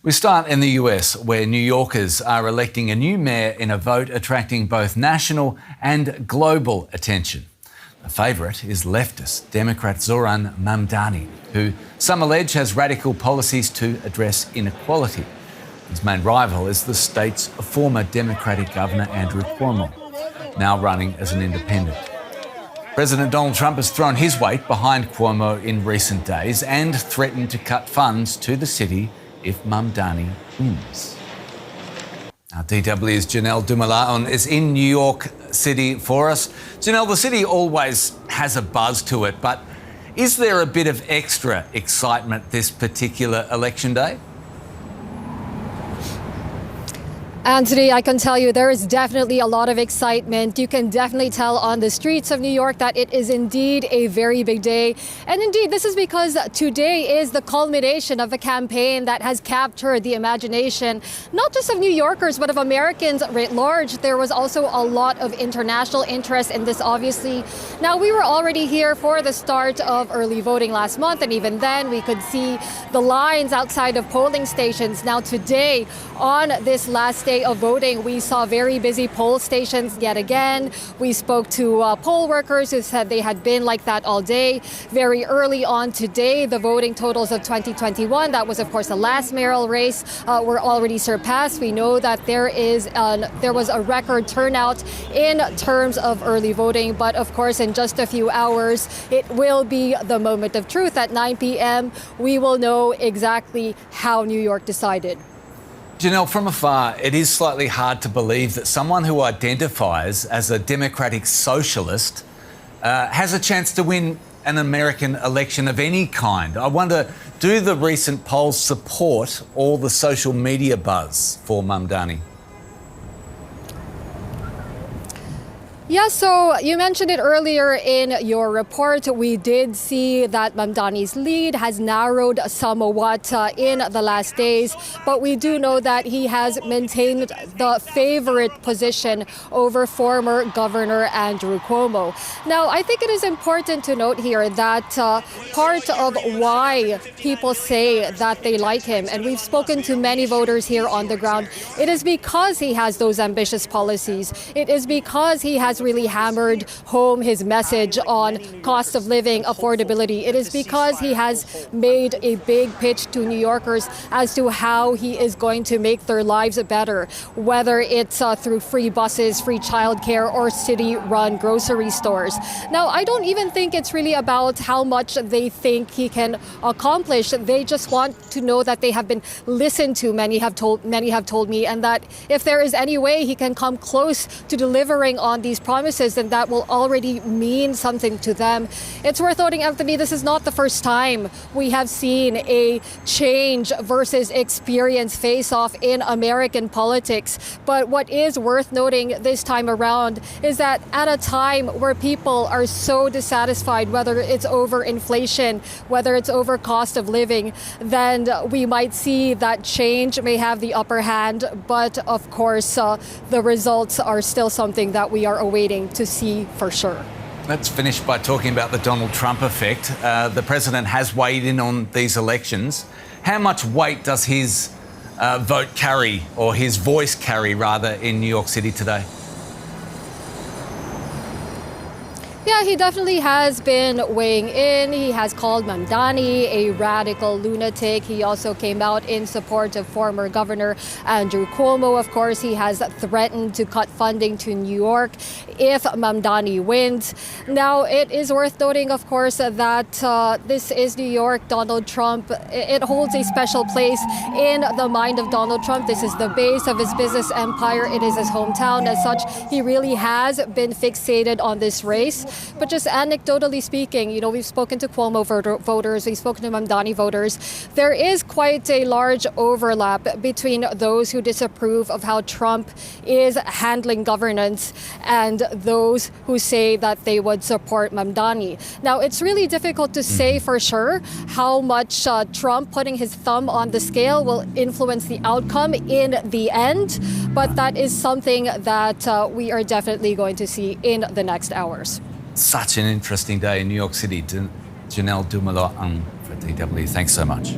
We start in the US, where New Yorkers are electing a new mayor in a vote attracting both national and global attention. The favourite is leftist Democrat Zohran Mamdani, who some allege has radical policies to address inequality. His main rival is the state's former Democratic Governor Andrew Cuomo, now running as an independent. President Donald Trump has thrown his weight behind Cuomo in recent days and threatened to cut funds to the city if Mamdani wins. Our DW's Janelle Dumalaon is in New York City for us. Janelle, the city always has a buzz to it, but is there a bit of extra excitement this particular election day? Anthony, I can tell you there is definitely a lot of excitement. You can definitely tell on the streets of New York that it is indeed a very big day. And indeed, this is because today is the culmination of a campaign that has captured the imagination, not just of New Yorkers, but of Americans writ large. There was also a lot of international interest in this, obviously. Now, we were already here for the start of early voting last month, and even then we could see the lines outside of polling stations. Now, today, on this last day of voting, we saw very busy poll stations yet again. We spoke to poll workers who said they had been like that all day. Very early on today, the voting totals of 2021, that was of course the last mayoral race, were already surpassed. We know that there was a record turnout in terms of early voting, but of course in just a few hours it will be the moment of truth. At 9 p.m. we will know exactly how New York decided. Janelle, from afar, it is slightly hard to believe that someone who identifies as a democratic socialist has a chance to win an American election of any kind. I wonder, do the recent polls support all the social media buzz for Mamdani? Yeah, so you mentioned it earlier in your report. We did see that Mamdani's lead has narrowed somewhat in the last days, but we do know that he has maintained the favorite position over former Governor Andrew Cuomo. Now, I think it is important to note here that part of why people say that they like him, and we've spoken to many voters here on the ground, it is because he has those ambitious policies. It is because he has really hammered home his message on cost of living, affordability. It is because he has made a big pitch to New Yorkers as to how he is going to make their lives better, whether it's through free buses, free childcare, or city-run grocery stores. Now, I don't even think it's really about how much they think he can accomplish. They just want to know that they have been listened to, many have told me, and that if there is any way he can come close to delivering on these promises, then that will already mean something to them. It's worth noting, Anthony, this is not the first time we have seen a change versus experience face-off in American politics. But what is worth noting this time around is that at a time where people are so dissatisfied, whether it's over inflation, whether it's over cost of living, then we might see that change may have the upper hand. But of course, the results are still something that we are awaiting to see for sure. Let's finish by talking about the Donald Trump effect. The president has weighed in on these elections. How much weight does his vote carry, or his voice carry rather, in New York City today? Yeah, he definitely has been weighing in. He has called Mamdani a radical lunatic. He also came out in support of former Governor Andrew Cuomo. Of course, he has threatened to cut funding to New York if Mamdani wins. Now, it is worth noting, of course, that this is New York. Donald Trump, it holds a special place in the mind of Donald Trump. This is the base of his business empire. It is his hometown. As such, he really has been fixated on this race. But just anecdotally speaking, you know, we've spoken to Cuomo voters, we've spoken to Mamdani voters. There is quite a large overlap between those who disapprove of how Trump is handling governance and those who say that they would support Mamdani. Now, it's really difficult to say for sure how much Trump putting his thumb on the scale will influence the outcome in the end, but that is something that we are definitely going to see in the next hours. Such an interesting day in New York City. Janelle Dumalaon for DW. Thanks so much.